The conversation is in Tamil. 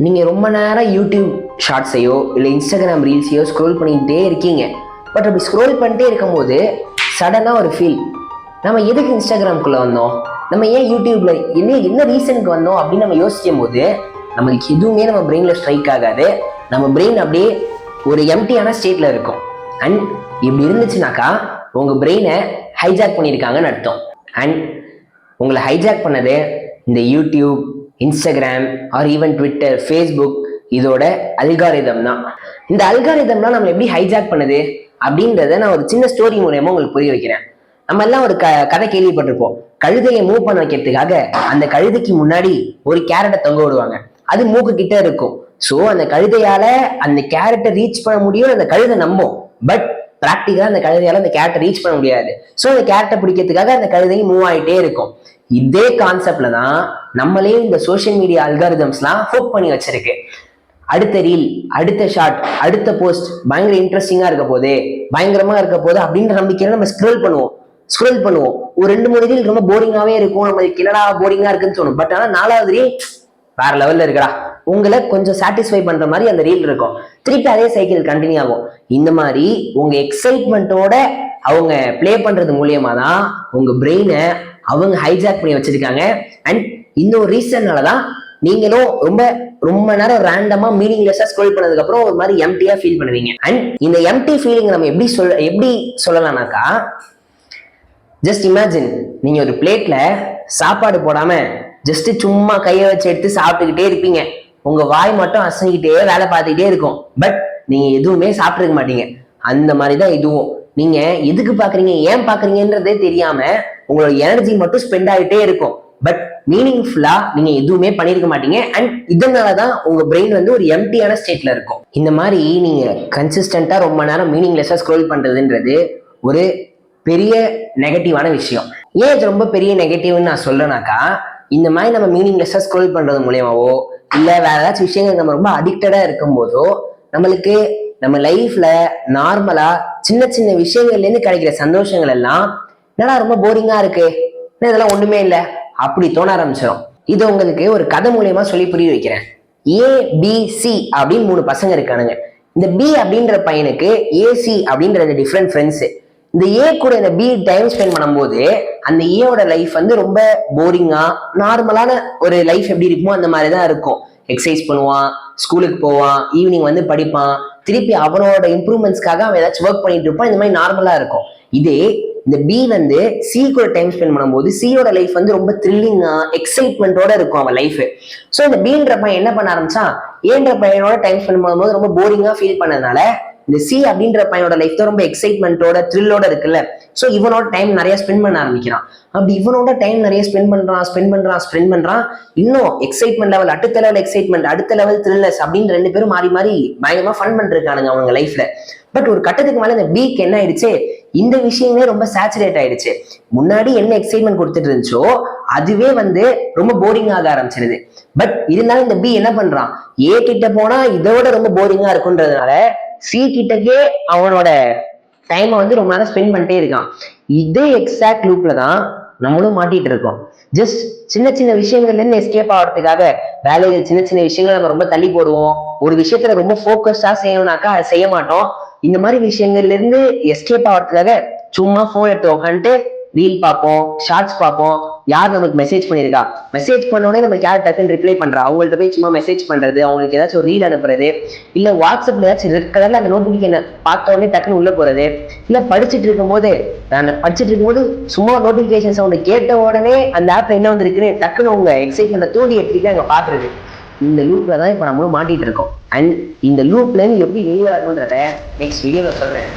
நீங்கள் ரொம்ப நேரம் யூடியூப் ஷார்ட்ஸையோ இல்லை இன்ஸ்டாகிராம் ரீல்ஸையோ ஸ்க்ரோல் பண்ணிக்கிட்டே இருக்கீங்க. பட் அப்படி ஸ்க்ரோல் பண்ணிட்டே இருக்கும்போது சடனாக ஒரு ஃபீல், நம்ம எதுக்கு இன்ஸ்டாகிராம்குள்ளே வந்தோம், நம்ம ஏன் யூடியூப்ல என்ன ரீசனுக்கு வந்தோம் அப்படின்னு நம்ம யோசிக்கும் போது நம்மளுக்கு எதுவுமே நம்ம பிரெயினில் ஸ்ட்ரைக் ஆகாது. நம்ம பிரெயின் அப்படியே ஒரு எம்டியான ஸ்டேட்டில் இருக்கும். அண்ட் இப்படி இருந்துச்சுனாக்கா உங்கள் பிரெயினை ஹைஜாக் பண்ணியிருக்காங்கன்னு அர்த்தம். அண்ட் உங்களை ஹைஜாக் பண்ணது இந்த YouTube, Instagram R even Twitter, Facebook, இதோட அல்காரிதம் தான். இந்த அல்காரிதம்லாம் நம்மளை எப்படி ஹைஜாக் பண்ணுது அப்படின்றத நான் ஒரு சின்ன ஸ்டோரி மூலயமா உங்களுக்கு புரிய வைக்கிறேன். நம்ம எல்லாம் ஒரு கதை கேள்விப்பட்டிருப்போம். கழுதையை மூவ் பண்ண வைக்கிறதுக்காக அந்த கழுதைக்கு முன்னாடி ஒரு கேரட்டை தொங்க விடுவாங்க. அது மூக்கு கிட்ட இருக்கும். ஸோ அந்த கழுதையால அந்த கேரட்டை ரீச் பண்ண முடியும், அந்த கழுதை நம்பும். பட் பிராக்டிக்கலா அந்த கழுதையால அந்த கேரட்டை ரீச் பண்ண முடியாது. ஸோ அந்த கேரட்டை பிடிக்கிறதுக்காக அந்த கழுதையும் மூவ் ஆகிட்டே இருக்கும். இதே கான்செப்ட்ல தான் நம்மளே இந்த சோசியல் மீடியா அல்காரிதம்ஸ்லாம் ஹோப் பண்ணி வச்சிருக்கு. அடுத்த ரீல், அடுத்த ஷார்ட், அடுத்த போஸ்ட் பயங்கர இன்ட்ரெஸ்டிங்கா இருக்க போதே, பயங்கரமா இருக்க போது அப்படின்ற நம்பிக்கையில நம்ம ஸ்க்ரோல் பண்ணுவோம். ஒரு 2-3 ரீல் ரொம்ப போரிங்காவே இருக்கும். நம்மளுக்கு என்னடா போரிங்கா இருக்குன்னு தோணும். பட் ஆனால் 4வது ரீல் வேற லெவல்ல இருக்கடா, உங்களை கொஞ்சம் சாட்டிஸ்ஃபை பண்ற மாதிரி அந்த ரீல் இருக்கும். திருப்பி அதே சைக்கிள் கண்டினியூ ஆகும். இந்த மாதிரி உங்க எக்ஸைட்மெண்ட்டோட அவங்க பிளே பண்றது மூலியமா தான் உங்க பிரெயினை அவங்க ஹைஜாக் பண்ணி வச்சிருக்காங்க. அண்ட் இந்த ஒரு ரீசன்னாலதான் நீங்களும் ரொம்ப நேரம் ரேண்டமா மீனிங்லெஸ்ஸா ஸ்க்ரோல் பண்ணதுக்கு அப்புறம் ஒரு மாதிரி எம்டியா ஃபீல் பண்ணுவீங்க. அண்ட் இந்த எம்டி ஃபீலிங் நம்ம எப்படி சொல்லலாம்னாக்கா, ஜஸ்ட் இமேஜின், நீங்க ஒரு பிளேட்ல சாப்பாடு போடாம ஜஸ்ட் சும்மா கையை வச்சு எடுத்து சாப்பிட்டுக்கிட்டே இருப்பீங்க. உங்க வாய் மட்டும் அசைக்கிட்டே வேலை பார்த்துக்கிட்டே இருக்கும். பட் நீங்க எதுவுமே சாப்பிட்டுருக்க மாட்டீங்க. அந்த மாதிரிதான் இதுவும். நீங்க எதுக்கு பாக்குறீங்க, ஏன் பாக்குறீங்கன்றதே தெரியாம உங்களோட எனர்ஜி மட்டும் ஸ்பெண்ட் ஆகிட்டே இருக்கும். பட் மீனிங்ஃபுல்லா நீங்க எதுவுமே பண்ணிருக்க மாட்டீங்க. அண்ட் இதனாலதான் உங்க பிரெயின் ஒரு எம்டியான ஸ்டேட்ல இருக்கும். இந்த மாதிரி நீங்க கன்சிஸ்டன்டா ரொம்ப நேரம் மீனிங்லெஸ்ஸா ஸ்க்ரோல் பண்றதுன்றது ஒரு பெரிய நெகட்டிவான விஷயம். ஏன் இது ரொம்ப பெரிய நெகட்டிவ்னு நான் சொல்றேனாக்கா, இந்த மாதிரி நம்ம மீனிங்லெஸ்ஸா ஸ்க்ரோல் பண்றது மூலியமாவோ இல்ல வேற ஏதாச்சும் விஷயங்கள் நம்ம ரொம்ப அடிக்டடா இருக்கும் போதோ நம்மளுக்கு நம்ம லைஃப்ல நார்மலா சின்ன சின்ன விஷயங்கள்ல இருந்து கிடைக்கிற சந்தோஷங்கள் எல்லாம் என்னடா ரொம்ப போரிங்கா இருக்கு, இதெல்லாம் ஒண்ணுமே இல்லை அப்படி தோண ஆரம்பிச்சிடும். இது உங்களுக்கு ஒரு கதை மூலியமா சொல்லி புரிய வைக்கிறேன். ABC அப்படின்னு 3 பசங்க இருக்கானுங்க. இந்த B அப்படின்ற பையனுக்கு AC அப்படின்ற டிஃப்ரெண்ட் ஃப்ரெண்ட்ஸ். இந்த A கூட இந்த B டைம் ஸ்பெண்ட் பண்ணும்போது அந்த ஏவோட லைஃப் ரொம்ப போரிங்கா நார்மலான ஒரு லைஃப் எப்படி இருக்குமோ அந்த மாதிரிதான் இருக்கும். எக்ஸசைஸ் பண்ணுவான், ஸ்கூலுக்கு போவான், ஈவினிங் படிப்பான், திருப்பி அவனோட இம்ப்ரூவ்மெண்ட்ஸ்க்காக அவன் ஏதாச்சும் ஒர்க் பண்ணிட்டு இருப்பான். இந்த மாதிரி நார்மலா இருக்கும். இதே இந்த B C கூட டைம் ஸ்பெண்ட் பண்ணும்போது சியோட லைஃப் ரொம்ப த்ரில்லிங்கா எக்ஸைட்மெண்டோட இருக்கும் அவன் லைஃப். ஸோ இந்த Bன்ற பையன் என்ன பண்ண ஆரம்பிச்சான், ஏன்ற பையனோட டைம் ஸ்பெண்ட் பண்ணும்போது ரொம்ப போரிங்கா ஃபீல் பண்ணதுனால இந்த C அப்படின்ற பையனோட லைஃப் தான் ரொம்ப எக்ஸைட்மெண்டோட த்ரில்லோட இருக்குல்ல. ஸோ இவனோட டைம் நிறைய ஸ்பெண்ட் பண்ண ஆரம்பிக்கிறான். அப்படி இவனோட டைம் நிறைய ஸ்பெண்ட் பண்றான். இன்னும் எக்ஸைட்மெண்ட் லெவல், அடுத்த லெவல் எக்ஸைட்மெண்ட், அடுத்த லெவல் த்ரில்னஸ் அப்படின்னு 2 பேரும் மாறி மாறி பயங்கரமா ஃபன் பண்ணிருக்கானுங்க அவங்க லைஃப்ல. பட் ஒரு கட்டத்துக்கு மேல இந்த Bக்கு என்ன ஆயிடுச்சு, இந்த விஷயமே ரொம்ப சேச்சுரேட் ஆயிடுச்சு. முன்னாடி என்ன எக்ஸைட்மெண்ட் கொடுத்துட்டு இருந்துச்சோ அதுவே ரொம்ப போரிங் ஆக ஆரம்பிச்சிருது. பட் இருந்தாலும் இந்த B என்ன பண்றான், A கிட்ட போனா இதோட ரொம்ப போரிங்கா இருக்குன்றதுனால C கிட்டக்கே அவனோட டைமை ரொம்ப நேரம் ஸ்பெண்ட் பண்ணிட்டே இருக்கான். இதே எக்ஸாக்ட் லூப்ல தான் நம்மளும் மாட்டிட்டு இருக்கோம். ஜஸ்ட் சின்ன சின்ன விஷயங்கள்ல இருந்து எஸ்கேப் ஆகிறதுக்காக வேலைகள், சின்ன சின்ன விஷயங்களை நம்ம ரொம்ப தள்ளி போடுவோம். ஒரு விஷயத்துல ரொம்ப ஃபோக்கஸ்டா செய்யணும்னாக்கா அதை செய்ய மாட்டோம். இந்த மாதிரி விஷயங்கள்ல இருந்து எஸ்கேப் ஆகிறதுக்காக சும்மா போன் எடுத்து உட்காந்துட்டு ரீல் பார்ப்போம், ஷார்ட்ஸ் பார்ப்போம். யார் நமக்கு மெசேஜ் பண்ணியிருக்கா, மெசேஜ் பண்ணோடனே நம்ம யார் டக்குன்னு ரிப்ளை பண்றா, அவங்கள்ட்ட போய் சும்மா மெசேஜ் பண்றது, அவங்களுக்கு ஏதாச்சும் ஒரு ரீல் அனுப்புறது, இல்ல வாட்ஸ்அப்ல ஏதாச்சும் ரெட் கலர்ல அந்த நோட்டிபிகேஷன் பார்த்த உடனே டக்குன்னு உள்ள போறது, இல்ல படிச்சுட்டு இருக்கும்போது சும்மா நோட்டிபிகேஷன் சவுண்ட் கேட்ட உடனே அந்த ஆப்ல என்ன வந்திருக்குன்னு டக்குன்னு உங்க எக்ஸைட்மெண்ட்டை தூண்டி எடுத்துக்கிட்டு அங்க பாக்குறது. இந்த லூப்ல தான் இப்ப நம்மளும் மாட்டிட்டு இருக்கோம். அண்ட் இந்த லூப்ல இருந்து எப்படி வெளியே வரணுன்றத நெக்ஸ்ட் வீடியோல சொல்றேன்.